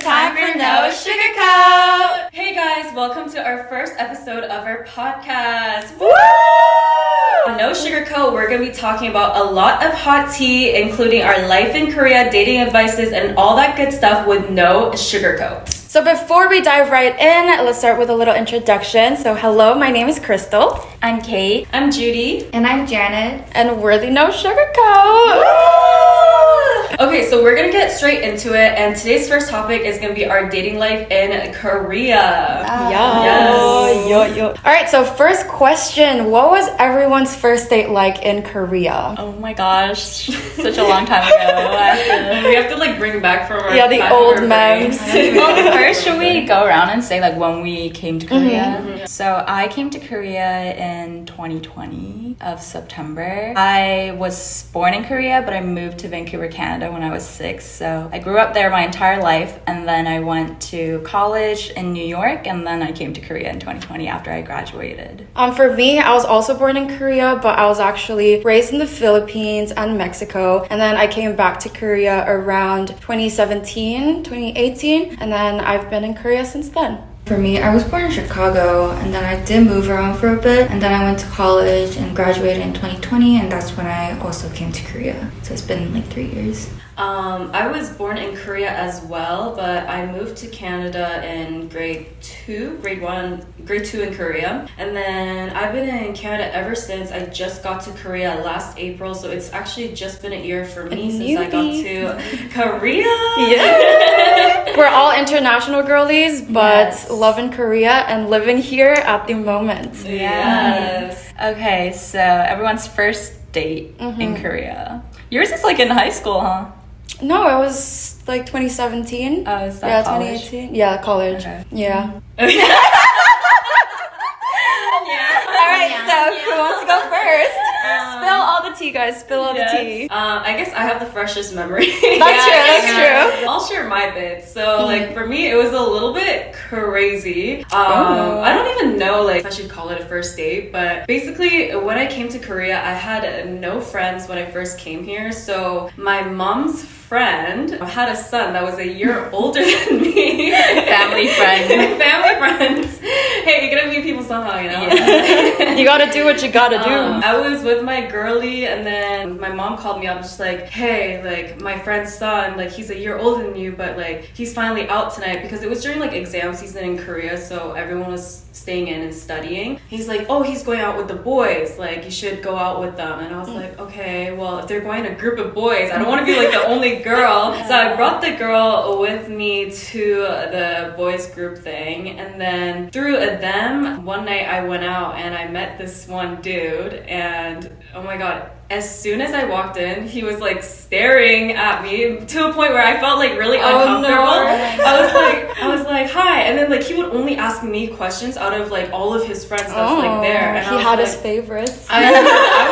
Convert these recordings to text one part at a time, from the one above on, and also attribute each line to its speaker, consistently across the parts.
Speaker 1: time for No Sugarcoat! Hey guys, welcome to our first episode of our podcast. Woo! On No Sugarcoat, we're going to be talking about a lot of hot tea, including our life in Korea, dating advices, and all that good stuff with no sugarcoat.
Speaker 2: So before we dive right in, let's start with a little introduction. So hello, my name is Crystal.
Speaker 3: I'm Kate.
Speaker 1: I'm Judy.
Speaker 3: And I'm Janet.
Speaker 2: And we're the No Sugarcoat!
Speaker 1: Okay, so we're gonna get straight into it, and today's first topic is gonna be our dating life in Korea.
Speaker 2: Yo. Alright, so first question. What was everyone's first date like in Korea?
Speaker 3: Oh my gosh, such a long time ago.
Speaker 1: We have to like bring back from our
Speaker 2: the old memes.
Speaker 3: Well, first, should we go around and say like when we came to Korea?
Speaker 1: Mm-hmm.
Speaker 3: So I came to Korea in 2020 of September. I was born in Korea, but I moved to Vancouver, Canada when I was 6. So I grew up there my entire life, and then I went to college in New York, and then I came to Korea in 2020 after I graduated.
Speaker 2: For me, I was also born in Korea, but I was actually raised in the Philippines and Mexico. And then I came back to Korea around 2017, 2018, and then I've been in Korea since then.
Speaker 4: For me, I was born in Chicago, and then I did move around for a bit, and then I went to college and graduated in 2020, and that's when I also came to Korea. So it's been like 3 years.
Speaker 1: I was born in Korea as well, but I moved to Canada in grade 2 in Korea. And then I've been in Canada ever since. I just got to Korea last April, so it's actually just been a year for me since I got to Korea.
Speaker 2: Yeah. We're all international girlies, but
Speaker 3: Yes.
Speaker 2: loving Korea and living here at the moment.
Speaker 1: Yes.
Speaker 3: Okay, so everyone's first date in Korea. Yours is like in high school, huh?
Speaker 2: No, it was like 2017.
Speaker 3: Oh, is that college?
Speaker 2: 2018. Yeah, college.
Speaker 3: Okay.
Speaker 2: Yeah.
Speaker 3: Yeah.
Speaker 2: All right, so who wants to go first? Spill all the tea, guys. Spill all the tea.
Speaker 1: I guess I have the freshest memory.
Speaker 2: That's true.
Speaker 1: I'll share my bits. So, like, for me, it was a little bit crazy. I don't even know, like, if I should call it a first date, but basically, when I came to Korea, I had no friends when I first came here. So, my mom's friend had a son that was a year older than me.
Speaker 3: Family friend.
Speaker 1: Family friends. Hey, you're gonna meet people somehow, you know?
Speaker 3: Yeah.
Speaker 2: You gotta do what you gotta do.
Speaker 1: I was with my girlie, and then my mom called me up just like, hey, like, my friend's son, like, he's a year older than you, but like, he's finally out tonight, because it was during like exam season in Korea, so everyone was staying in and studying. He's like, oh, he's going out with the boys, like, you should go out with them. And I was like, okay, well, if they're going a group of boys, I don't want to be like the only girl. So I brought the girl with me to the boys group thing, and then through them, one night I went out and I met this one dude, and oh my god, as soon as I walked in, he was like staring at me to a point where I felt like really uncomfortable. I was like, hi, and then like he would only ask me questions out of like all of his friends that's like there. And
Speaker 2: he had his favorites.
Speaker 1: I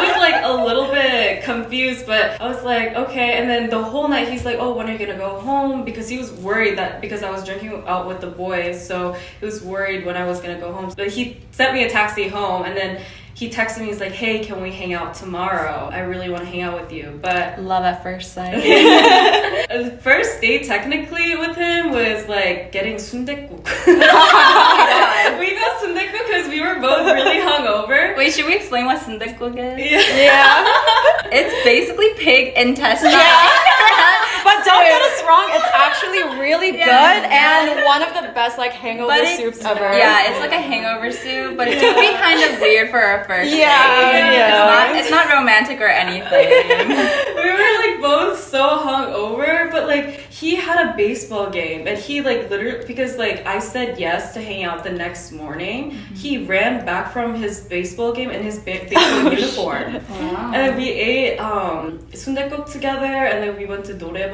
Speaker 1: was like a little bit confused, but I was like, okay. And then the whole night he's like, oh, when are you gonna go home? Because he was worried that because I was drinking out with the boys, so he was worried when I was gonna go home. But he sent me a taxi home, and then he texted me, he's like, hey, can we hang out tomorrow? I really want to hang out with you. But
Speaker 3: Love at first sight.
Speaker 1: the first date technically with him was like getting sundaekguk. We got sundaekguk because we were both really hungover.
Speaker 3: Wait, should we explain what sundaekguk is?
Speaker 2: Yeah.
Speaker 3: It's basically pig intestine.
Speaker 2: But don't get us wrong, it's actually really good and one of the best like hangover soups ever.
Speaker 3: Yeah, it's like a hangover soup, but it could be kind of weird for our first date.
Speaker 2: Yeah.
Speaker 3: It's not romantic or anything.
Speaker 1: We were like both so hungover, but like he had a baseball game, and he like literally, because like I said yes to hang out the next morning, he ran back from his baseball game in his baseball uniform.
Speaker 3: Wow.
Speaker 1: And then we ate sundaekguk together, and then we went to 노래방.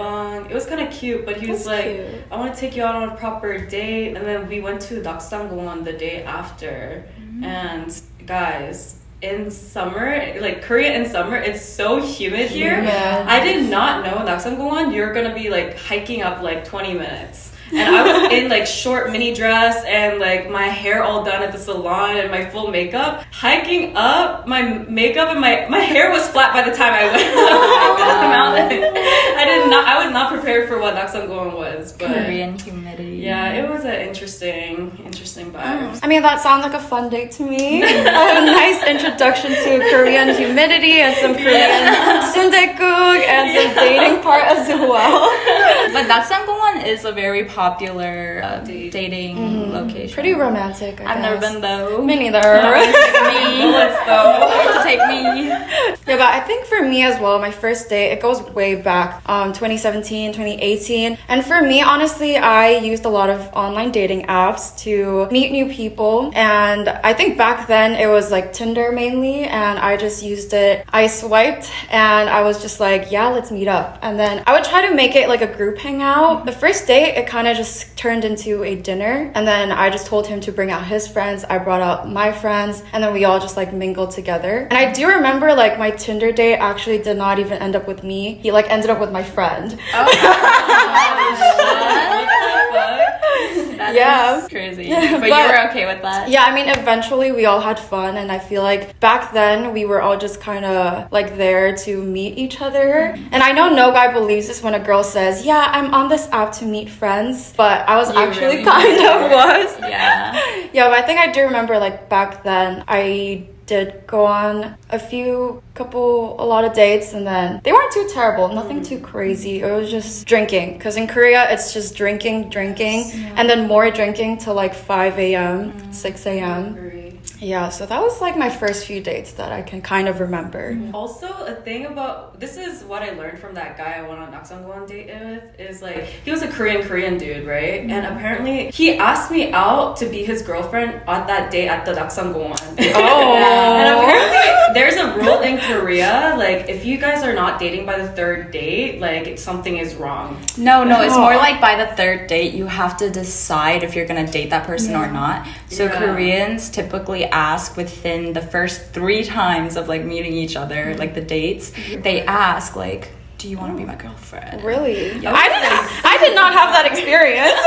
Speaker 1: It was kind of cute, but he was
Speaker 2: Cute.
Speaker 1: I want to take you out on a proper date. And then we went to Naksangon the day after. And guys, in summer, like Korea in summer, it's so humid here.
Speaker 2: Yeah.
Speaker 1: I did not know Naksangon, you're gonna be like hiking up like 20 minutes. And I was in like short mini dress and like my hair all done at the salon and my full makeup. Hiking up, my makeup and my hair was flat by the time I went up the mountain. I was not prepared for what Naksanggon was, but
Speaker 3: Korean humidity.
Speaker 1: yeah, it was an interesting vibe.
Speaker 2: I mean, that sounds like a fun date to me. A nice introduction to Korean humidity and some Korean sundae-guk and some dating part as well.
Speaker 3: But Naksanggon is a very popular dating location.
Speaker 2: Pretty romantic,
Speaker 3: I've never been though.
Speaker 2: Me neither.
Speaker 1: Bullets though.
Speaker 3: To take me.
Speaker 2: Yeah, but I think for me as well, my first date, it goes way back, 2017, 2018. And for me, honestly, I used a lot of online dating apps to meet new people. And I think back then it was like Tinder mainly, and I just used it. I swiped and I was just like, yeah, let's meet up. And then I would try to make it like a group hangout. The first date, it kind of just turned into a dinner. And then I just told him to bring out his friends. I brought out my friends, and then we all just like mingled together. And I do remember like my Tinder date actually did not even end up with me. He like ended up with my friend.
Speaker 3: That's crazy. But you were okay with that?
Speaker 2: Yeah, I mean, eventually we all had fun, and I feel like back then we were all just kind of like there to meet each other. And I know no guy believes this when a girl says, yeah, I'm on this app to meet friends, but I was actually
Speaker 3: really
Speaker 2: kind of was.
Speaker 3: Yeah.
Speaker 2: Yeah, but I think I do remember like back then I did go on a lot of dates, and then they weren't too terrible, nothing too crazy. It was just drinking, because in Korea it's just drinking, and then more drinking till like 5 a.m., 6 a.m. Yeah, so that was like my first few dates that I can kind of remember.
Speaker 1: Also, a thing about this is what I learned from that guy I went on Naksanggon date with is like he was a Korean dude, right? And apparently he asked me out to be his girlfriend at that date at the Naksanggon.
Speaker 2: Oh.
Speaker 1: And apparently there's a rule in Korea, like if you guys are not dating by the third date, like something is wrong.
Speaker 3: No, it's more like by the third date, you have to decide if you're gonna date that person or not. So Koreans typically ask within the first 3 times of like meeting each other, like the dates, they ask like, do you want to be my girlfriend?
Speaker 2: Really?
Speaker 3: Yeah.
Speaker 2: I did not have that experience.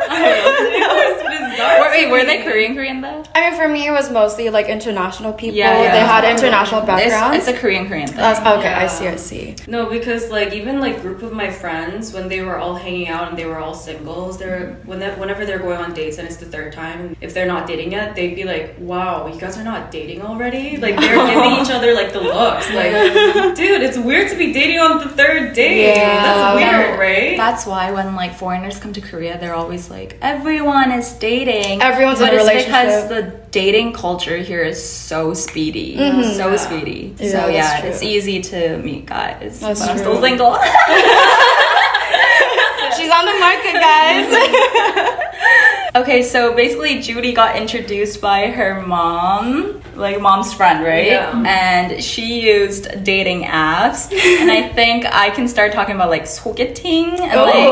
Speaker 1: It was bizarre.
Speaker 3: Were they Korean though?
Speaker 2: I mean, for me, it was mostly like international people.
Speaker 3: Yeah.
Speaker 2: They had international backgrounds.
Speaker 3: It's a Korean thing.
Speaker 2: Okay,
Speaker 1: Yeah.
Speaker 2: I see.
Speaker 1: No, because like even like group of my friends when they were all hanging out and they were all singles, whenever they're going on dates and it's the third time, and if they're not dating yet, they'd be like, "Wow, you guys are not dating already?" Like they're giving each other like the looks, like, "Dude, it's weird to be dating on the third date.
Speaker 2: Yeah.
Speaker 1: That's weird, right?"
Speaker 3: That's why when like foreigners come to Korea, they're always like, everyone is dating.
Speaker 2: Everyone's in a relationship.
Speaker 3: But it's because the dating culture here is so speedy. So speedy.
Speaker 2: Yeah,
Speaker 3: So
Speaker 2: that's
Speaker 3: yeah,
Speaker 2: true.
Speaker 3: it's easy to meet guys.
Speaker 2: That's
Speaker 3: but I'm
Speaker 2: true.
Speaker 3: still single.
Speaker 2: She's on the market, guys.
Speaker 3: Okay, so basically Judy got introduced by her mom, like mom's friend, right?
Speaker 1: Yeah.
Speaker 3: And she used dating apps. And I think I can start talking about like 소개팅 and like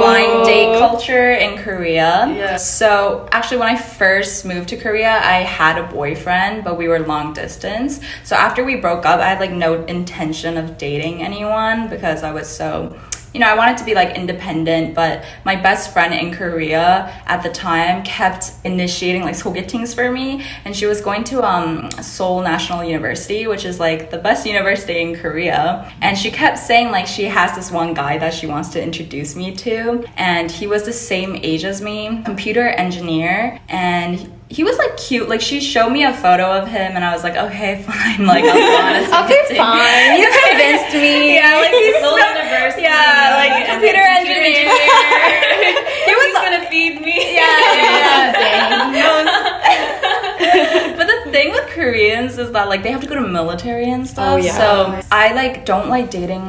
Speaker 3: blind date culture in Korea.
Speaker 1: Yeah.
Speaker 3: So actually when I first moved to Korea, I had a boyfriend, but we were long distance. So after we broke up, I had like no intention of dating anyone because I was so... I wanted to be like independent, but my best friend in Korea at the time kept initiating like 소개팅s for me, and she was going to Seoul National University, which is like the best university in Korea, and she kept saying like she has this one guy that she wants to introduce me to, and he was the same age as me, computer engineer, and he was like cute. Like she showed me a photo of him and I was like, okay, fine. Like I'll go on a
Speaker 2: Okay, fine. You convinced me.
Speaker 3: Yeah, like he's
Speaker 1: Seoul
Speaker 3: so,
Speaker 1: University.
Speaker 3: yeah, like
Speaker 1: and
Speaker 3: computer
Speaker 1: then
Speaker 3: engineer.
Speaker 1: He was gonna feed me.
Speaker 3: But the thing with Koreans is that like they have to go to military and stuff.
Speaker 2: Oh, yeah.
Speaker 3: So I like don't like dating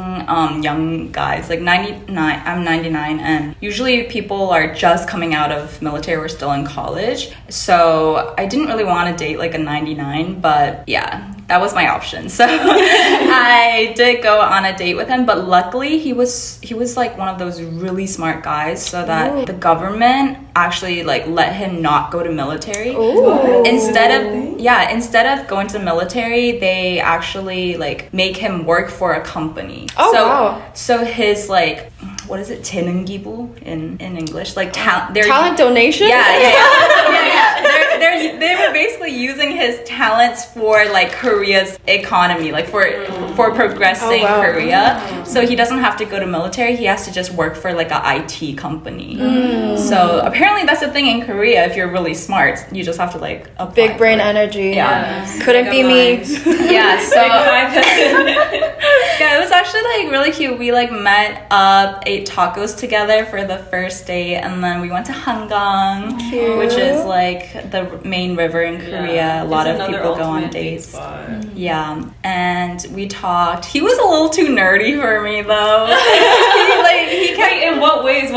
Speaker 3: young guys. Like 99, I'm 99, and usually people are just coming out of military or still in college. So I didn't really want to date like a 99, but yeah, that was my option. So I did go on a date with him, but luckily he was like one of those really smart guys, so that the government actually like let him not go to military.
Speaker 2: Ooh.
Speaker 3: Instead of going to the military, they actually like make him work for a company.
Speaker 2: Oh, wow.
Speaker 3: So his like what is it, Tinnengibu in English, like
Speaker 2: talent donation.
Speaker 3: Yeah. They were basically using his talents for like Korea's economy, like for progressing Korea. So he doesn't have to go to military. He has to just work for like a IT company. So apparently that's the thing in Korea. If you're really smart, you just have to like apply.
Speaker 2: Big brain energy.
Speaker 3: Yeah.
Speaker 2: Couldn't be me.
Speaker 3: Yeah. So yeah, it was actually like really cute. We like met up, ate tacos together for the first date, and then we went to Hangang, which is like the main river in Korea. A lot of people go on dates. Yeah, and we talked. He was a little too nerdy for me though. he kept.
Speaker 1: Wait, in what ways?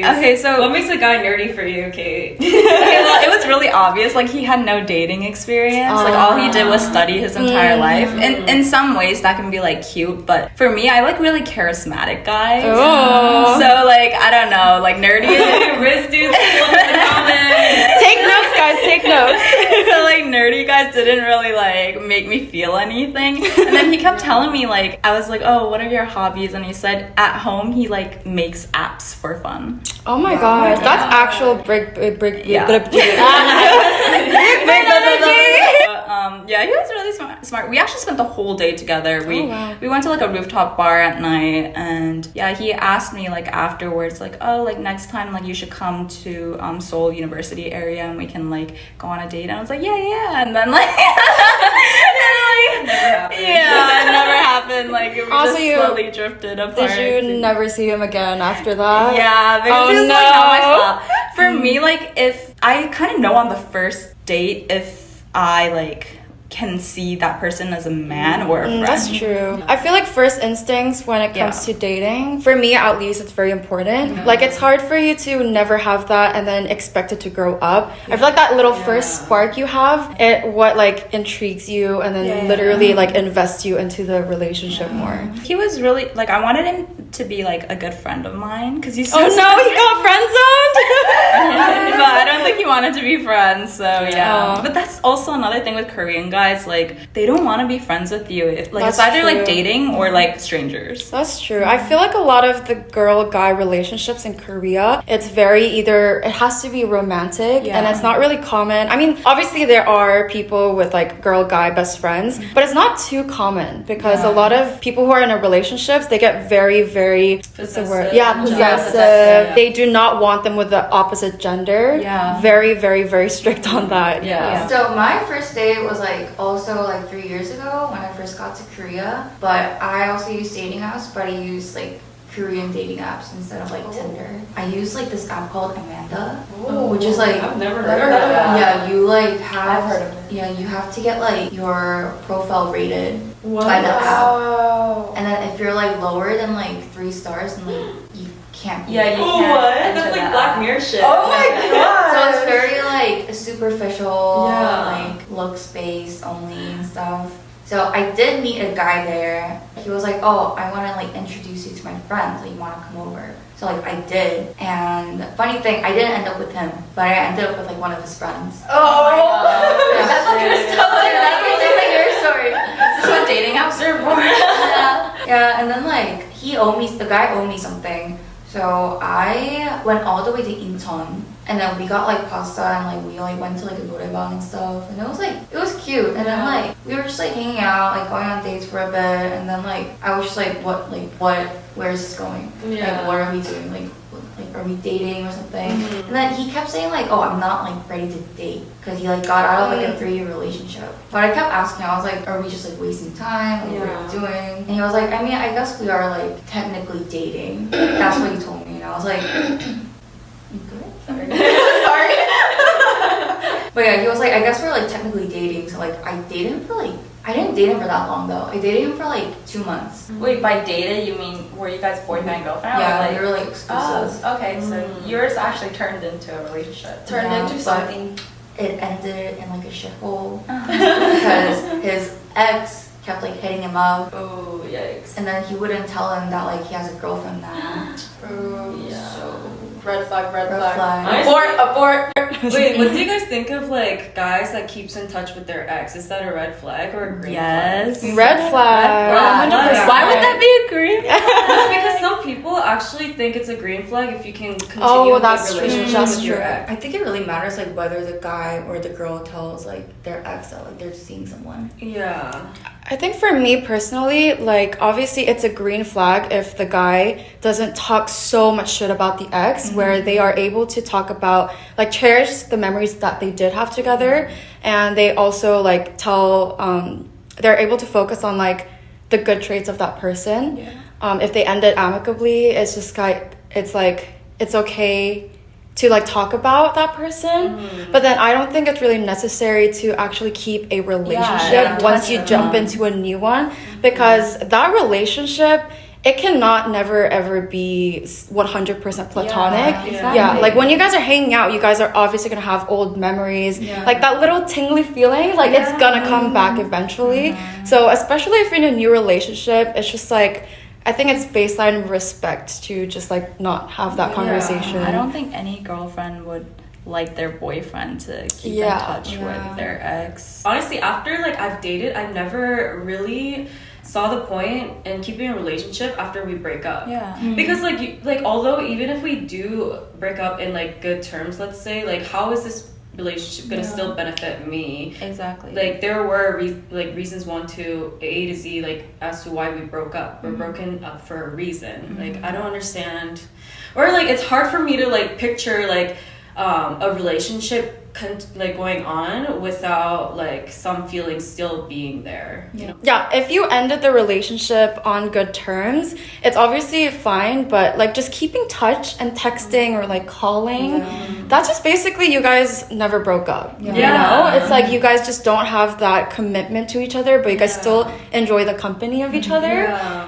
Speaker 3: Okay, so
Speaker 1: what makes a guy nerdy for you, Kate?
Speaker 3: Okay, well, it was really obvious. Like he had no dating experience. Like all he did was study his entire life. And in some ways that can be like cute, but for me, I like really charismatic guys. So like I don't know, like nerdy.
Speaker 1: Riz dudes in the comments.
Speaker 2: Take notes, guys. Take notes.
Speaker 3: So like nerdy guys didn't really like make me feel anything. And then he kept telling me like, I was like, oh, what are your hobbies? And he said at home he like makes apps for fun.
Speaker 2: Oh my gosh, that's actual brick.
Speaker 3: Yeah, he was really smart. We actually spent the whole day together. We went to like a rooftop bar at night, and yeah, he asked me like afterwards, like, oh, like next time like you should come to Seoul University area and we can like go on a date. And I was like, yeah, and then like, it never happened. Like it
Speaker 2: Also,
Speaker 3: just slowly drifted apart.
Speaker 2: Did you never see him again after that?
Speaker 3: Yeah, because he was like not my style. For me, like if I kind of know on the first date if I like can see that person as a man or a friend.
Speaker 2: That's true. I feel like first instincts when it comes to dating, for me at least, it's very important. Like it's hard for you to never have that and then expect it to grow up. I feel like that little first spark you have, what like intrigues you and then literally like invests you into the relationship more.
Speaker 3: He was really like, I wanted him to be like a good friend of mine because he's so
Speaker 2: he got friend zoned.
Speaker 3: But I don't think he wanted to be friends, so yeah. But that's also another thing with Korean guys. Like they don't want to be friends with you. It's either like dating or like strangers.
Speaker 2: That's true. I feel like a lot of the girl-guy relationships in Korea, it's very either it has to be romantic and it's not really common. I mean, obviously there are people with like girl-guy best friends, but it's not too common because a lot of people who are in a relationships, they get very, very possessive. Possessive. They do not want them with the opposite gender. Very, very, very strict on that.
Speaker 4: So my first date was like also like 3 years ago when I first got to Korea, but I also used dating apps, but I used like Korean dating apps instead of like Tinder. I use like this app called Amanda, which is like
Speaker 1: I've never heard of that.
Speaker 4: Yeah, you like have
Speaker 3: I've heard of it.
Speaker 4: Yeah, you have to get like your profile rated by the app, and then if you're like lower than like 3 stars, then like you can't.
Speaker 3: You can't.
Speaker 1: What? That's like Black Mirror shit.
Speaker 3: Oh my god.
Speaker 4: So it's very like superficial, like looks based only and stuff. So I did meet a guy there. He was like, oh, I want to like introduce you to my friends. Like, you want to come over? So like I did. And funny thing, I didn't end up with him, but I ended up with like one of his friends.
Speaker 3: Oh my god.
Speaker 4: Yeah.
Speaker 3: That's like your story.
Speaker 4: That's like your story.
Speaker 3: This is what dating apps are for.
Speaker 4: Yeah, and then like the guy owed me something. So I went all the way to Incheon, and then we got like pasta and like we like went to like a noraebang and stuff, and it was cute. And then like we were just like hanging out, like going on dates for a bit, and then like I was just like, where is this going? Like what are we doing? Like are we dating or something? And then he kept saying like, oh, I'm not like ready to date, because he like got out of like a 3-year relationship. But I kept asking, I was like, are we just like wasting time? Like what are we doing? And he was like, I mean, I guess we are like technically dating. That's what he told me, and I was like, you good? Sorry. Sorry. But yeah, he was like, I guess we're like technically dating. So like I didn't date him for that long though. I dated him for like 2 months.
Speaker 3: Wait, by dated you mean were you guys boyfriend and girlfriend?
Speaker 4: Yeah,
Speaker 3: like,
Speaker 4: we were like exclusive.
Speaker 3: Oh, okay, so yours actually turned into a relationship.
Speaker 4: Turned into something. It ended in like a shithole because his ex kept like hitting him up.
Speaker 1: Oh, yikes.
Speaker 4: And then he wouldn't tell him that like he has a girlfriend now.
Speaker 1: Yeah.
Speaker 2: Red flag.
Speaker 4: Red flag.
Speaker 1: Abort. Wait, what do you guys think of like guys that keeps in touch with their ex? Is that a red flag or a green
Speaker 3: Yes.
Speaker 1: flag?
Speaker 2: Red flag. 100%.
Speaker 3: Why would that be a green?
Speaker 1: No, because some people actually think it's a green flag if you can continue
Speaker 2: Oh,
Speaker 1: a
Speaker 2: that's
Speaker 1: good
Speaker 2: true.
Speaker 1: relationship
Speaker 2: That's
Speaker 1: with your
Speaker 2: true.
Speaker 1: ex.
Speaker 4: I think it really matters like whether the guy or the girl tells like their ex that like they're seeing someone.
Speaker 1: Yeah.
Speaker 2: I think for me personally, like obviously it's a green flag if the guy doesn't talk so much shit about the ex, where they are able to talk about like cherish the memories that they did have together, and they also like tell they're able to focus on like the good traits of that person. If they end it amicably, it's just like it's okay to like talk about that person, but then I don't think it's really necessary to actually keep a relationship once you jump into a new one, because that relationship, it cannot never ever be 100% platonic. Yeah, like when you guys are hanging out, you guys are obviously gonna have old memories, like that little tingly feeling, like it's gonna come back eventually. So especially if you're in a new relationship, it's just like I think it's baseline respect to just like not have that conversation.
Speaker 3: I don't think any girlfriend would like their boyfriend to keep in touch with their ex.
Speaker 1: Honestly, after like I've dated, I never really saw the point in keeping a relationship after we break up. Because like although even if we do break up in like good terms, let's say, like how is this relationship gonna still benefit me?
Speaker 3: Exactly.
Speaker 1: Like there were reasons 1 to A to Z, like as to why we broke up. We're broken up for a reason. Like I don't understand, or like it's hard for me to like picture like a relationship like going on without like some feelings still being there, you know?
Speaker 2: Yeah, if you ended the relationship on good terms, it's obviously fine, but like just keeping touch and texting or like calling, that's just basically you guys never broke up. You know, it's like you guys just don't have that commitment to each other, but you guys still enjoy the company of each other.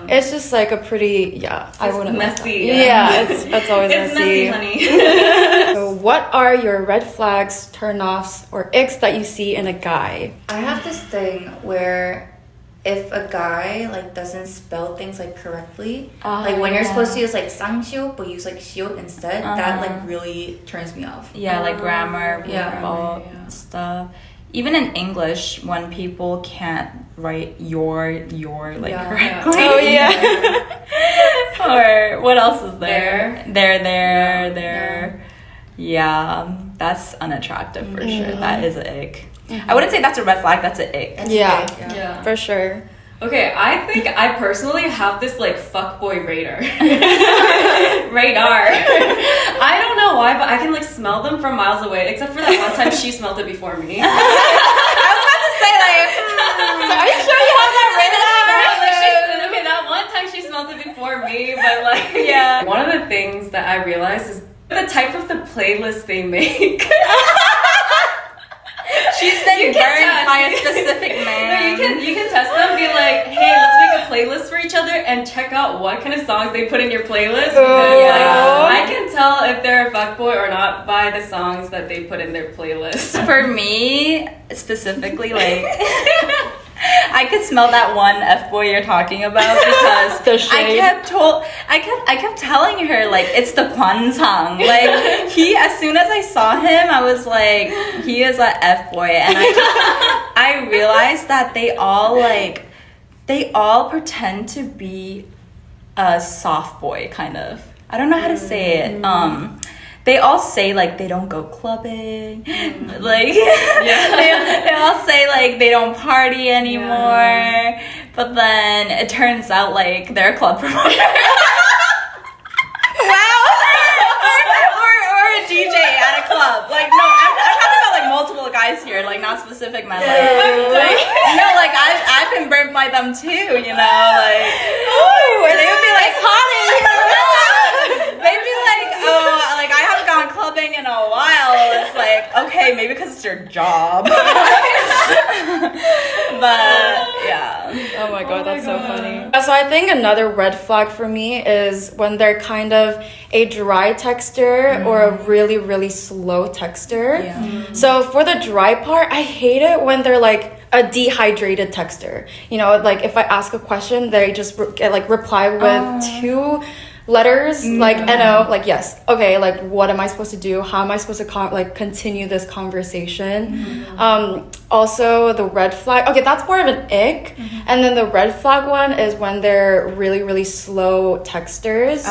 Speaker 2: It's just like a pretty I wouldn't
Speaker 1: messy.
Speaker 2: It's always
Speaker 1: It's
Speaker 2: messy.
Speaker 1: messy, honey.
Speaker 2: So what are your red flags, turn-offs, or icks that you see in a guy?
Speaker 4: I have this thing where if a guy like doesn't spell things like correctly, like when you're supposed to use like 상시오 but use like 시옷 instead, that like really turns me off.
Speaker 3: Like grammar,
Speaker 4: Yeah.
Speaker 3: stuff. Even in English, when people can't write your like correctly.
Speaker 2: Oh yeah.
Speaker 3: Or what else is there? There. Yeah, that's unattractive for sure. That is an ick. I wouldn't say that's a red flag, that's an ick.
Speaker 2: Yeah, for sure.
Speaker 1: Okay, I think I personally have this like fuckboy radar. I don't know why, but I can like smell them from miles away. Except for that one time she smelled it before me.
Speaker 3: I was about to say like,
Speaker 2: So are you sure you have that
Speaker 1: Okay, that one time she smelled it before me, but like One of the things that I realized is the type of the playlist they make.
Speaker 3: she's been burned by a specific man.
Speaker 1: No, you can test them. Be like, hey, let's make a playlist for each other and check out what kind of songs they put in your playlist. Because I can tell if they're a fuckboy or not by the songs that they put in their playlist.
Speaker 3: For me, specifically, like I could smell that one F-boy you're talking about because I kept telling her like it's the Kwansang. Like as soon as I saw him, I was like, he is a F-boy, and I realized that they all pretend to be a soft boy kind of. I don't know how to say it. They all say like they don't go clubbing, like they all say like they don't party anymore, but then it turns out like they're a club promoter. or a DJ at a club. Like no, I'm talking about like multiple guys here, like not specific men. Like I've been burnt by them too, you know, like they would be like hot in here. They'd be like, oh, like I haven't gone clubbing in a while. It's like, okay, maybe because it's your job. But yeah.
Speaker 2: Oh my god, that's so funny. So I think another red flag for me is when they're kind of a dry texter or a really, really slow texter. So for the dry part, I hate it when they're like a dehydrated texter. You know, like if I ask a question, they just reply with two letters, like NO, like yes, okay, like what am I supposed to do? How am I supposed to continue this conversation? Also the red flag, okay, that's more of an ick. And then the red flag one is when they're really, really slow texters.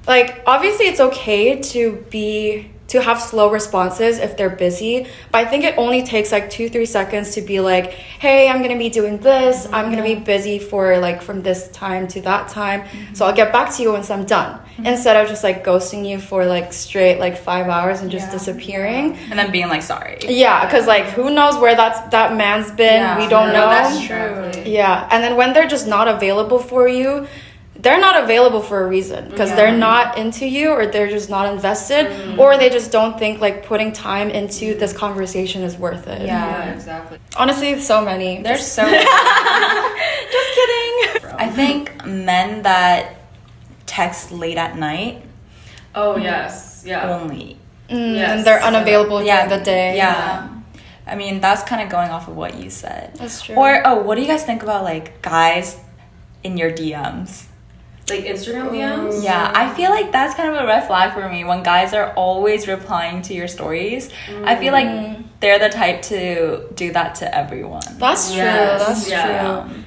Speaker 2: Like obviously it's okay to have slow responses if they're busy, but I think it only takes like 2-3 seconds to be like, hey, I'm gonna be doing this, I'm gonna be busy for like from this time to that time, so I'll get back to you once I'm done, instead of just like ghosting you for like straight like 5 hours and just disappearing
Speaker 3: and then being like sorry.
Speaker 2: Because like who knows where that man's been. We don't know.
Speaker 3: That's true.
Speaker 2: Yeah, and then when they're just not available for you, they're not available for a reason, because they're not into you, or they're just not invested, or they just don't think like putting time into this conversation is worth it.
Speaker 1: Yeah, exactly.
Speaker 2: Honestly, so many.
Speaker 3: There's so
Speaker 2: just kidding.
Speaker 3: I think men that text late at night
Speaker 1: Oh yes, yeah.
Speaker 3: only.
Speaker 1: Yes.
Speaker 2: And they're unavailable during the day.
Speaker 3: Yeah. I mean, that's kind of going off of what you said.
Speaker 2: That's true.
Speaker 3: Or what do you guys think about like guys in your DMs?
Speaker 1: Like Instagram DMs?
Speaker 3: Yeah, I feel like that's kind of a red flag for me when guys are always replying to your stories. I feel like they're the type to do that to everyone.
Speaker 2: That's true.
Speaker 1: Yes,
Speaker 2: That's
Speaker 1: yeah.
Speaker 2: true.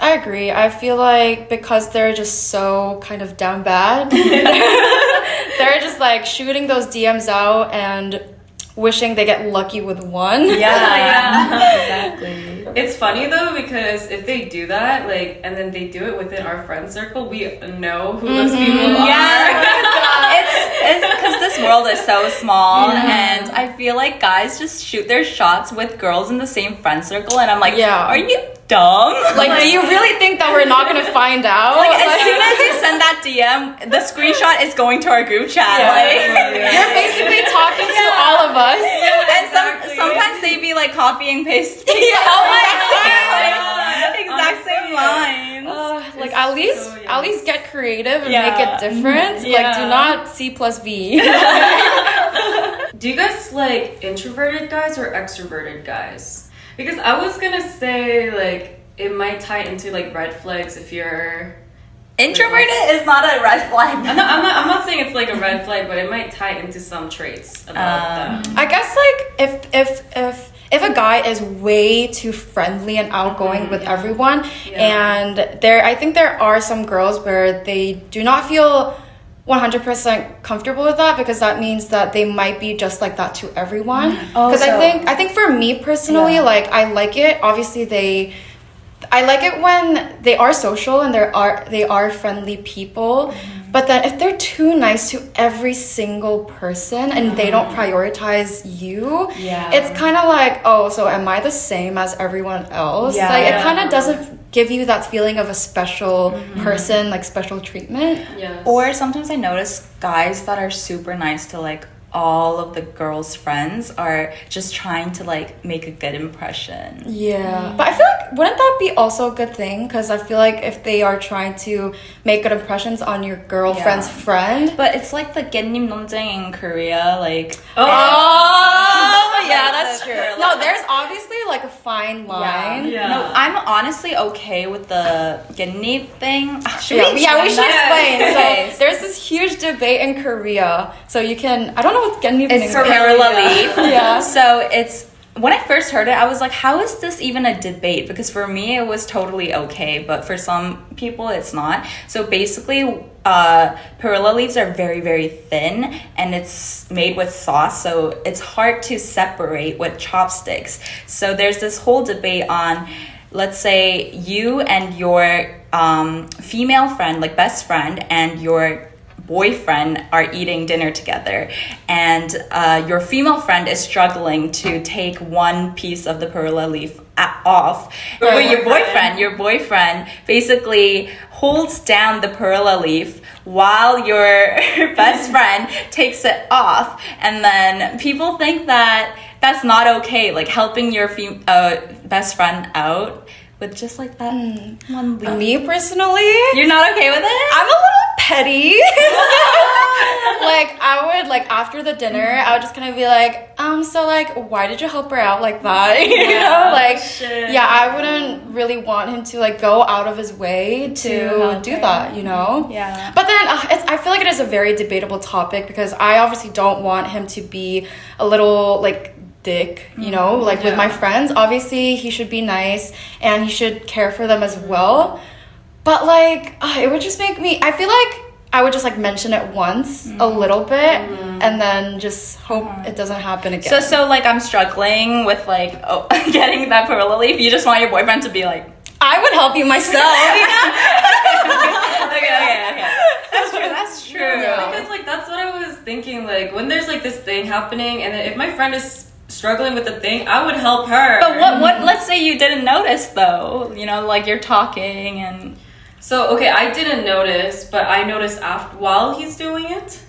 Speaker 2: I agree. I feel like because they're just so kind of down bad, they're just like shooting those DMs out and wishing they get lucky with one.
Speaker 3: Yeah, exactly.
Speaker 1: It's funny though, because if they do that, like, and then they do it within our friend circle, we know who those people are.
Speaker 3: Yeah, it's because this world is so small, and I feel like guys just shoot their shots with girls in the same friend circle, and I'm like, are you dumb?
Speaker 2: Like, do you really think that we're not gonna find out?
Speaker 3: Like, as soon as you send that DM, the screenshot is going to our group chat.
Speaker 2: You're basically talking to all of us.
Speaker 3: And sometimes they be like copy and paste. Exact same lines.
Speaker 2: Like at least get creative and make it different. Like do not C plus V.
Speaker 1: Do you guys like introverted guys or extroverted guys? Because I was gonna say like it might tie into like red flags if you're
Speaker 3: introverted is not a red flag.
Speaker 1: I'm not saying it's like a red flag, but it might tie into some traits about them.
Speaker 2: I guess like if a guy is way too friendly and outgoing with everyone, and I think there are some girls where they do not feel 100% comfortable with that, because that means that they might be just like that to everyone. Because I think for me personally, like I like it. Obviously I like it when they are social and they are friendly people. But then if they're too nice to every single person and they don't prioritize you, it's kind of like, oh, so am I the same as everyone else? It kind of doesn't give you that feeling of a special person, like special treatment.
Speaker 1: Yes.
Speaker 3: Or sometimes I notice guys that are super nice to like all of the girls' friends are just trying to like make a good impression.
Speaker 2: Yeah, but I feel like wouldn't that be also a good thing? Because I feel like if they are trying to make good impressions on your girlfriend's friend,
Speaker 3: but it's like the 깻잎 논쟁 in Korea, like
Speaker 2: yeah, that's true. No, there's obviously like a fine line.
Speaker 3: No, I'm honestly okay with the 깻잎 thing.
Speaker 2: We should explain.
Speaker 3: Okay.
Speaker 2: So there's this huge debate in Korea. So you can, I don't know what 깻잎
Speaker 3: It's
Speaker 2: is.
Speaker 3: parallel leaf.
Speaker 2: Yeah.
Speaker 3: So it's, when I first heard it, I was like, how is this even a debate? Because for me, it was totally okay, but for some people, it's not. So basically, perilla leaves are very, very thin, and it's made with sauce, so it's hard to separate with chopsticks. So there's this whole debate on, let's say you and your female friend, like best friend, and your boyfriend are eating dinner together, and your female friend is struggling to take one piece of the perilla leaf off, but your boyfriend basically holds down the perilla leaf while your best friend takes it off, and then people think that that's not okay, like helping your best friend out with just like that one leaf.
Speaker 2: Me personally,
Speaker 3: You're not okay with it?
Speaker 2: I'm a little petty. Like I would like after the dinner, I would just kind of be like, so like, why did you help her out like that? You know, like, yeah, I wouldn't really want him to like go out of his way to do that, you know?
Speaker 3: Yeah.
Speaker 2: But then I feel like it is a very debatable topic because I obviously don't want him to be a little like dick, you know, like with my friends. Obviously, he should be nice and he should care for them as well. But like, it would just make me, I feel like I would just like mention it once a little bit and then just hope it doesn't happen again.
Speaker 3: So like I'm struggling with like getting that perilla leaf. You just want your boyfriend to be like,
Speaker 2: I would help you myself.
Speaker 3: okay. That's true.
Speaker 1: Yeah, because like that's what I was thinking. Like when there's like this thing happening, and then if my friend is struggling with the thing, I would help her.
Speaker 3: But what? Let's say you didn't notice though. You know, like you're talking and.
Speaker 1: So okay, I didn't notice, but I noticed after while he's doing it.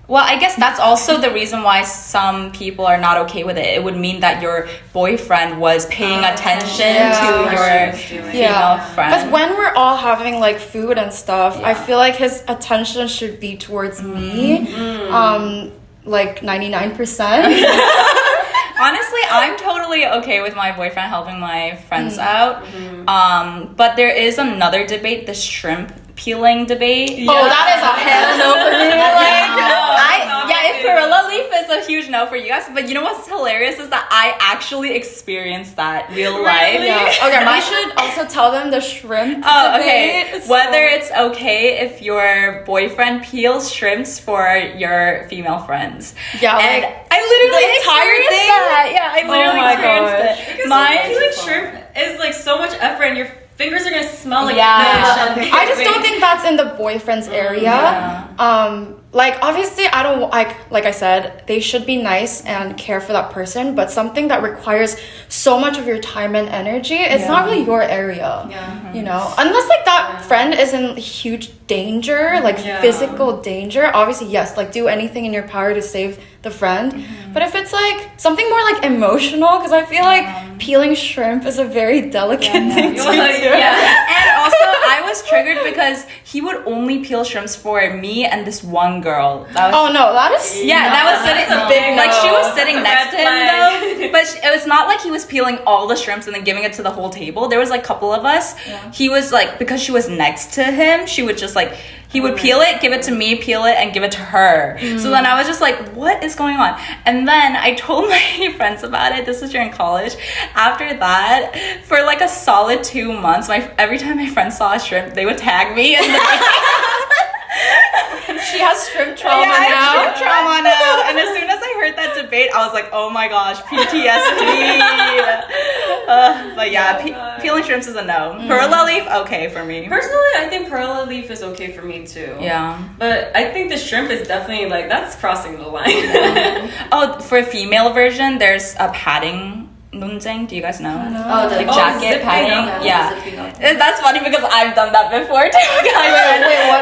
Speaker 3: Well, I guess that's also the reason why some people are not okay with it. It would mean that your boyfriend was paying attention to your female friend.
Speaker 2: Because when we're all having like food and stuff, I feel like his attention should be towards me. Like 99%.
Speaker 3: Honestly, I'm totally okay with my boyfriend helping my friends out. But there is another debate, the shrimp peeling debate.
Speaker 2: Yeah. Oh, that is a hell no for me.
Speaker 3: If perilla leaf is a huge no for you guys, but you know what's hilarious is that I actually experienced that real life.
Speaker 2: Yeah. Okay, we should also tell them the shrimp
Speaker 3: debate.
Speaker 2: Okay.
Speaker 3: Whether it's okay if your boyfriend peels shrimps for your female friends.
Speaker 2: Yeah,
Speaker 3: and
Speaker 2: like
Speaker 3: I literally
Speaker 2: the entire
Speaker 3: experienced
Speaker 2: thing?
Speaker 3: that. Yeah, I literally experienced it.
Speaker 1: Because
Speaker 3: Mine
Speaker 1: peeling shrimp is like so much effort, and your fingers are gonna smell like fish.
Speaker 2: I just don't think that's in the boyfriend's area. Like obviously I don't like I said, they should be nice and care for that person, but something that requires so much of your time and energy, it's not really your area. You know, unless like that friend is in huge danger, like physical danger, obviously yes, like do anything in your power to save the friend. But if it's like something more like emotional, because I feel like peeling shrimp is a very delicate thing to do.
Speaker 3: And also I was triggered because he would only peel shrimps for me and this one girl. That was,
Speaker 2: that is
Speaker 3: that was sitting
Speaker 1: a big
Speaker 3: like she was
Speaker 1: no.
Speaker 3: sitting next to him though. But it was not like he was peeling all the shrimps and then giving it to the whole table. There was like a couple of us. He was like, because she was next to him, she would just like, he would peel it, give it to me, peel it, and give it to her. So then I was just like, what is going on? And then I told my friends about it. This was during college. After that, for like a solid 2 months, every time my friends saw a shrimp, they would tag me. And
Speaker 2: she has shrimp trauma
Speaker 3: I
Speaker 2: now.
Speaker 3: have shrimp trauma now. And as soon as I heard that debate, I was like, oh my gosh, PTSD. But yeah, peeling shrimps is a no. Perilla leaf, okay for me.
Speaker 1: Personally, I think perilla leaf is okay for me too.
Speaker 3: Yeah.
Speaker 1: But I think the shrimp is definitely like, that's crossing the line.
Speaker 3: Oh, for a female version, there's a padding. Nunjeng, do you guys know?
Speaker 4: Oh, the
Speaker 3: jacket
Speaker 1: zipping
Speaker 3: padding.
Speaker 1: up.
Speaker 3: Yeah. That's funny because I've done that before too.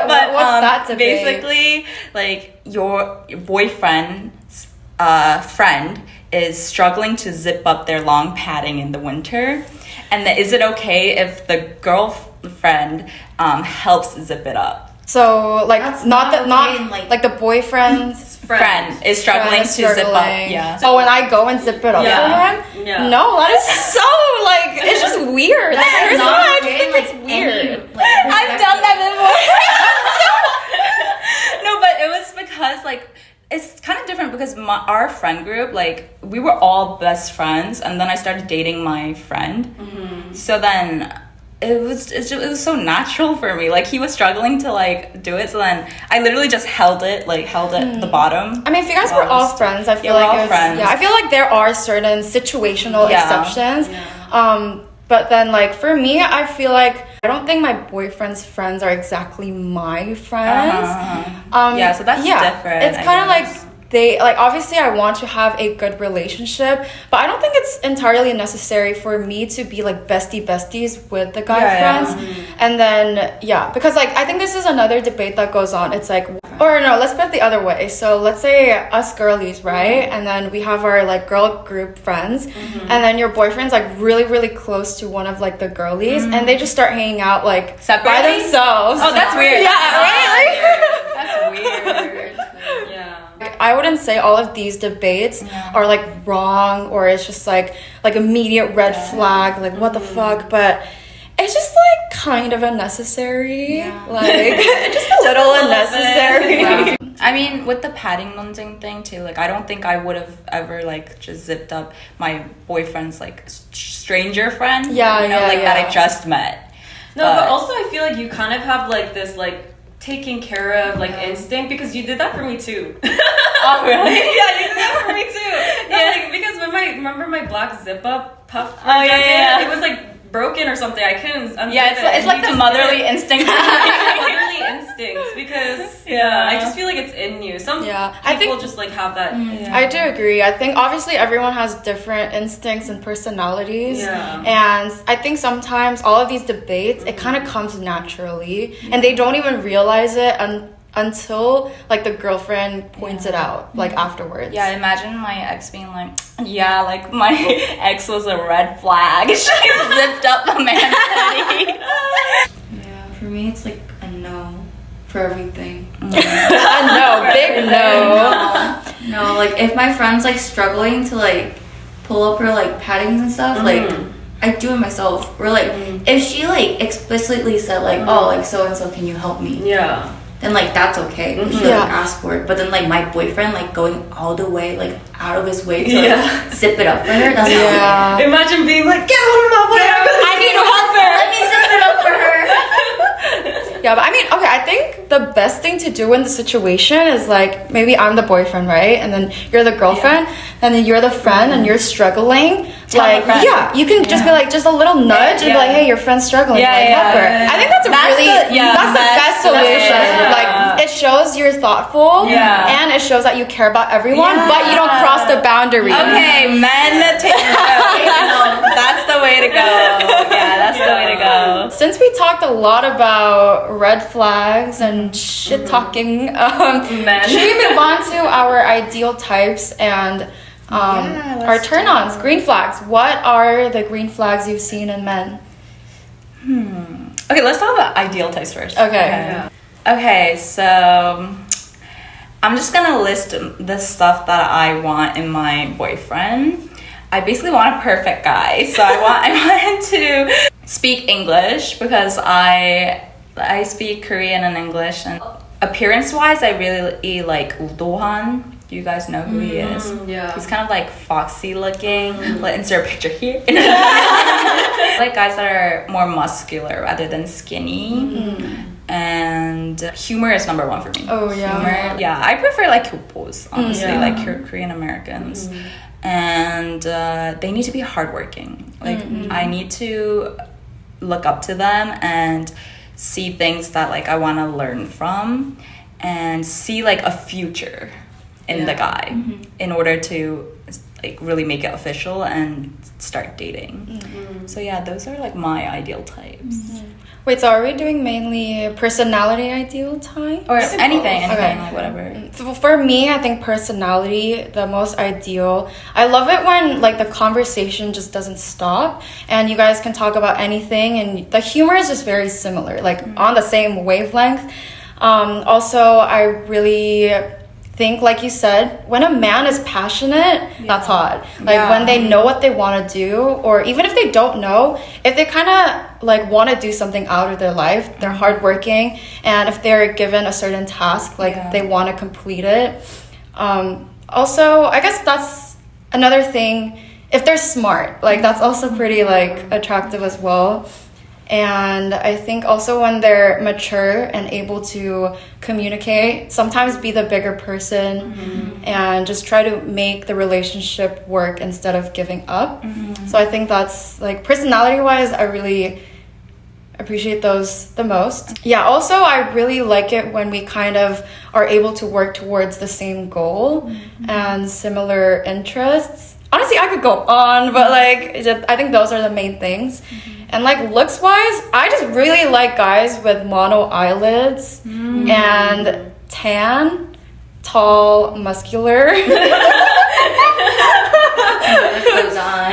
Speaker 2: Wait, what's that debate?
Speaker 3: Basically, like your boyfriend's friend is struggling to zip up their long padding in the winter, and is it okay if the girlfriend helps zip it up?
Speaker 2: So like
Speaker 4: That's
Speaker 2: not
Speaker 4: okay,
Speaker 2: like the boyfriend's
Speaker 3: friend is struggling to zip up. Yeah.
Speaker 2: Oh, and I go and zip it up for him?
Speaker 1: Yeah.
Speaker 2: No, that is so like it's just weird. Like personally, I just think it's weird.
Speaker 3: I've done that before. No, but it was because like it's kind of different because our friend group, like we were all best friends, and then I started dating my friend. So then it was so natural for me. Like he was struggling to like do it, so then I literally just held it at the bottom.
Speaker 2: I mean, if you guys were all friends, I feel
Speaker 3: we're
Speaker 2: like
Speaker 3: all friends.
Speaker 2: I feel like there are certain situational exceptions. But then like for me, I feel like I don't think my boyfriend's friends are exactly my friends.
Speaker 3: So that's different.
Speaker 2: It's kind of like they like obviously I want to have a good relationship, but I don't think it's entirely necessary for me to be like besties with the guy friends. And then because like I think this is another debate that goes on. It's like, or no, let's put it the other way. So let's say us girlies, right? And then we have our like girl group friends, and then your boyfriend's like really really close to one of like the girlies, and they just start hanging out like
Speaker 3: separately
Speaker 2: by themselves.
Speaker 3: Oh, that's weird.
Speaker 2: Yeah, right?
Speaker 3: That's weird.
Speaker 1: Yeah.
Speaker 2: I wouldn't say all of these debates are like wrong or it's just like immediate red flag, like what the fuck, but it's just like kind of unnecessary. Like just a little unnecessary.
Speaker 3: I mean, with the padding nonsense thing too, like I don't think I would have ever like just zipped up my boyfriend's like stranger friend. Like that I just met.
Speaker 1: No, but also I feel like you kind of have like this like taking care of like instinct because you did that for me too.
Speaker 3: Oh really?
Speaker 1: Yeah, you did that for me too. No, like, because when remember my black zip up puff jacket? It was like broken or something. I couldn't
Speaker 3: it's like the motherly instinct.
Speaker 1: Motherly instincts because I just feel like it's in you. Some people
Speaker 2: I think,
Speaker 1: just like have that.
Speaker 2: I do agree. I think obviously everyone has different instincts and personalities, and I think sometimes all of these debates it kind of comes naturally, and they don't even realize it until like the girlfriend points it out like afterwards.
Speaker 3: Yeah, imagine my ex being like, like my ex was a red flag. She zipped up the man's hoodie.
Speaker 4: For me it's like a no for everything.
Speaker 2: No, big no.
Speaker 4: No, like if my friend's like struggling to like pull up her like paddings and stuff, like I do it myself. Or like if she like explicitly said like, oh like so and so can you help me? Then like that's okay. She like asked for it. But then like my boyfriend like going all the way like out of his way to zip it up for her. That's not okay.
Speaker 1: Imagine being like, get out of my way.
Speaker 3: I need to help her.
Speaker 4: Let me zip it up for her.
Speaker 2: Yeah, but I mean, okay, I think the best thing to do in the situation is like maybe I'm the boyfriend, right? And then you're the girlfriend, and then you're the friend, and you're struggling. Like, you can just be like, just a little nudge and be like, hey, your friend's struggling. Help her. I think that's that's the best solution. Like, it shows you're thoughtful, and it shows that you care about everyone, but you don't cross the boundary.
Speaker 3: Okay, men take note. That's the way to go. Yeah, that's the way to go.
Speaker 2: Since we talked a lot about red flags and shit talking, should we move on to our ideal types and our turn-ons, green flags? What are the green flags you've seen in men?
Speaker 3: Okay, let's talk about ideal types first.
Speaker 2: Okay,
Speaker 3: so I'm just gonna list the stuff that I want in my boyfriend. I basically want a perfect guy. So I want him to speak English because I speak Korean and English. And appearance-wise, I really like Dohan. Do you guys know who he is? He's kind of like foxy looking. Let's insert a picture here. Like guys that are more muscular rather than skinny. And humor is number one for me. Humor. Yeah, I prefer like Kyopos, honestly, like Korean Americans. And they need to be hardworking. Like I need to look up to them and see things that like I want to learn from and see like a future in the guy in order to like really make it official and start dating. So yeah, those are like my ideal types.
Speaker 2: Wait, so are we doing mainly personality ideal type?
Speaker 3: Or anything, like whatever.
Speaker 2: For me, I think personality, the most ideal. I love it when like the conversation just doesn't stop and you guys can talk about anything and the humor is just very similar, like on the same wavelength. Also, I really think, like you said, when a man is passionate, that's hot. Like when they know what they want to do, or even if they don't know, if they kind of like want to do something out of their life, they're hardworking, and if they're given a certain task, like they want to complete it. Also, I guess that's another thing. If they're smart, like that's also pretty like attractive as well. And I think also when they're mature and able to communicate, sometimes be the bigger person and just try to make the relationship work instead of giving up. So I think that's like personality-wise, I really appreciate those the most. Yeah, also I really like it when we kind of are able to work towards the same goal and similar interests. Honestly, I could go on, but like I think those are the main things. And like looks wise, I just really like guys with mono eyelids and tan, tall, muscular.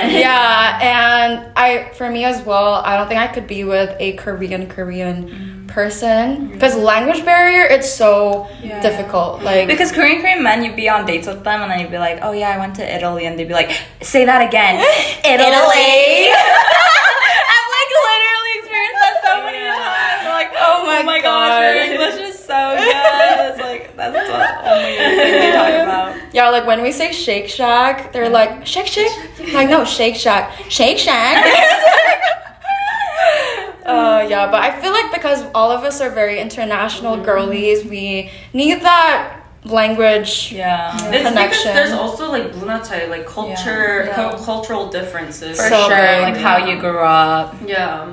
Speaker 3: fun.
Speaker 2: Yeah, and for me as well, I don't think I could be with a Korean person because language barrier, it's so difficult. Like
Speaker 3: because Korean men, you'd be on dates with them and then you'd be like, oh yeah, I went to Italy, and they'd be like, say that again, Italy. I've like literally experienced that so many times. I'm like, oh my gosh, your English is so good. It's like that's the only thing we talk about.
Speaker 2: yeah, like when we say Shake Shack, they're like Shake Shack. Like no, Shake Shack, Shake Shack. Yeah, but I feel like because all of us are very international girlies, we need that language
Speaker 1: It's
Speaker 2: connection.
Speaker 1: because there's also like 문화차이, like cultural differences.
Speaker 3: For
Speaker 2: So
Speaker 3: sure,
Speaker 2: good.
Speaker 3: like how you grew up.
Speaker 1: Yeah.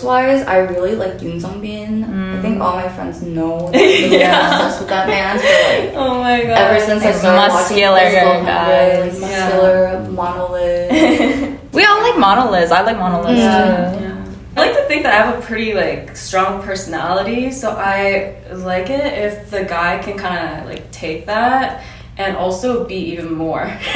Speaker 4: Wise, I really like Yoon Sung-bin. I think all my friends know that I'm really obsessed with that man. So like,
Speaker 1: Oh my god.
Speaker 4: ever since I started
Speaker 3: Muscular
Speaker 4: watching Physical
Speaker 3: guys.
Speaker 4: Number, like muscular, monolith.
Speaker 3: We all like monoliths. I like monoliths too.
Speaker 1: Yeah. I like to think that I have a pretty like strong personality, so I like it if the guy can kind of like take that and also be even more. Like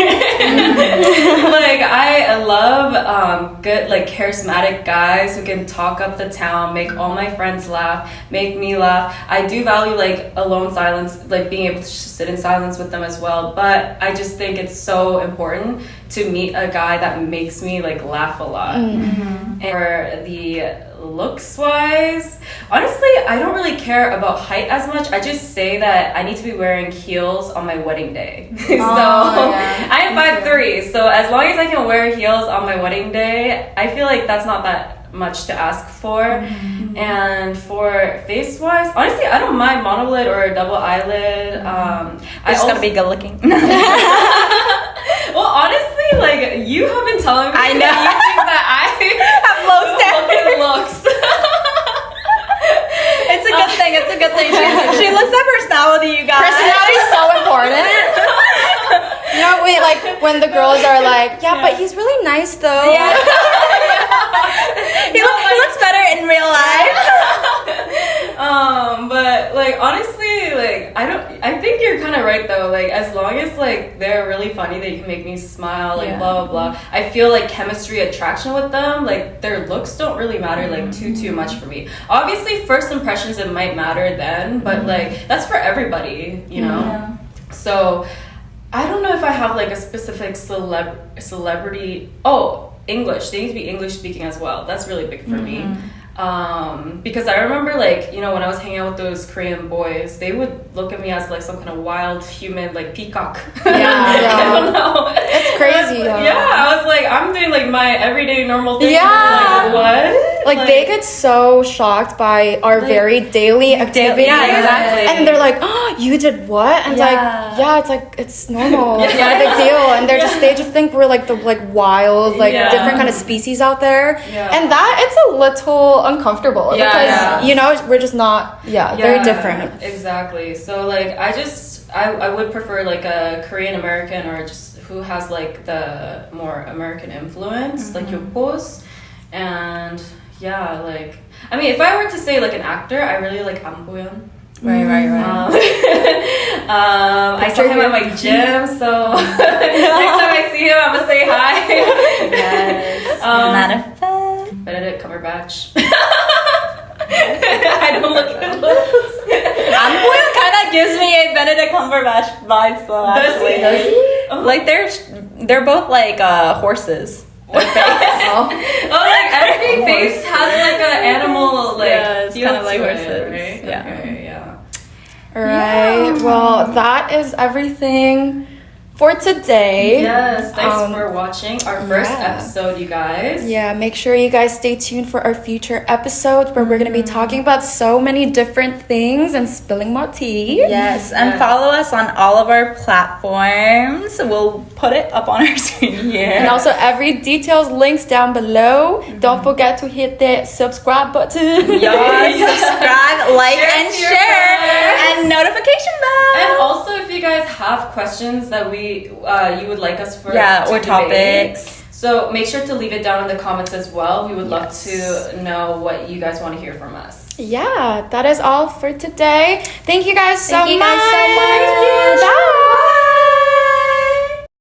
Speaker 1: I love good like charismatic guys who can talk up the town, make all my friends laugh, make me laugh. I do value like alone silence, like being able to just sit in silence with them as well, but I just think it's so important to meet a guy that makes me like laugh a lot. And for the looks wise, honestly, I don't really care about height as much. I just say that I need to be wearing heels on my wedding day. I'm 5'3", so as long as I can wear heels on my wedding day, I feel like that's not that much to ask for. And for face wise, honestly, I don't mind monolid or a double eyelid. I
Speaker 3: Just gotta be good looking.
Speaker 1: Well, honestly, like you have been telling me,
Speaker 3: I know.
Speaker 1: that you think that I
Speaker 3: Have low standards.
Speaker 1: looks.
Speaker 3: It's a good thing. It's a good thing. She looks at personality, you guys.
Speaker 2: Personality is so important. You know, like when the girls are like, yeah, but he's really nice though.
Speaker 3: Yeah. he looks better in real life.
Speaker 1: But like honestly, like I think you're kind of right though. Like as long as like they're really funny, they can make me smile, like blah blah blah. I feel like chemistry, attraction with them, like their looks don't really matter like too much for me. Obviously, first impressions it might matter then, but like that's for everybody, you know.
Speaker 3: Yeah.
Speaker 1: So I don't know if I have like a specific celebrity. Oh, English. They need to be English speaking as well. That's really big for me. Because I remember like, you know, when I was hanging out with those Korean boys, they would look at me as like some kind of wild human, like peacock. I don't know.
Speaker 2: It's crazy.
Speaker 1: I was like, I'm doing like my everyday normal thing.
Speaker 2: Yeah.
Speaker 1: Like, what?
Speaker 2: Like they get so shocked by our very daily activities.
Speaker 3: Yeah, exactly.
Speaker 2: And they're like, oh, you did what? And it's like, it's normal. It's not a big deal. And they just think we're like the wild, different kind of species out there. And that it's a little uncomfortable because you know, we're just not very different.
Speaker 1: Exactly. So like I would prefer like a Korean American or just who has like the more American influence, like Yopos. And like I mean, if I were to say like an actor, I really like An Boyeon.
Speaker 3: Right.
Speaker 1: I saw him at my gym, so next time I see him, I'm gonna say hi.
Speaker 3: Yes. Manifest.
Speaker 1: Benedict Cumberbatch. I don't look at looks.
Speaker 3: Anboyan kind of gives me a Benedict Cumberbatch vibes though. Actually,
Speaker 4: Does he?
Speaker 3: like they're both like horses.
Speaker 1: Oh, like every face has like an animal, like
Speaker 3: it's
Speaker 1: feel
Speaker 3: kind of like
Speaker 1: to
Speaker 3: horses,
Speaker 1: it, right?
Speaker 3: yeah.
Speaker 1: Okay, yeah.
Speaker 2: All right. Well, that is everything for today.
Speaker 1: Yes, thanks for watching our first
Speaker 2: Yeah.
Speaker 1: episode, you guys.
Speaker 2: Yeah, make sure you guys stay tuned for our future episodes where we're going to be talking about so many different things and spilling more tea.
Speaker 3: Yes, and follow us on all of our platforms. We'll put it up on our screen here.
Speaker 2: And also every details links down below. Don't forget to hit the subscribe button.
Speaker 3: Subscribe, like, and
Speaker 1: to your
Speaker 3: share,
Speaker 1: friends.
Speaker 3: and notification bell.
Speaker 1: And also, if you guys have questions that you would like us for
Speaker 3: or
Speaker 1: debate,
Speaker 3: topics.
Speaker 1: so make sure to leave it down in the comments as well. We would love to know what you guys want to hear from us.
Speaker 2: Yeah, that is all for today. Thank you guys so much.
Speaker 3: Thank you guys so much.
Speaker 2: Bye.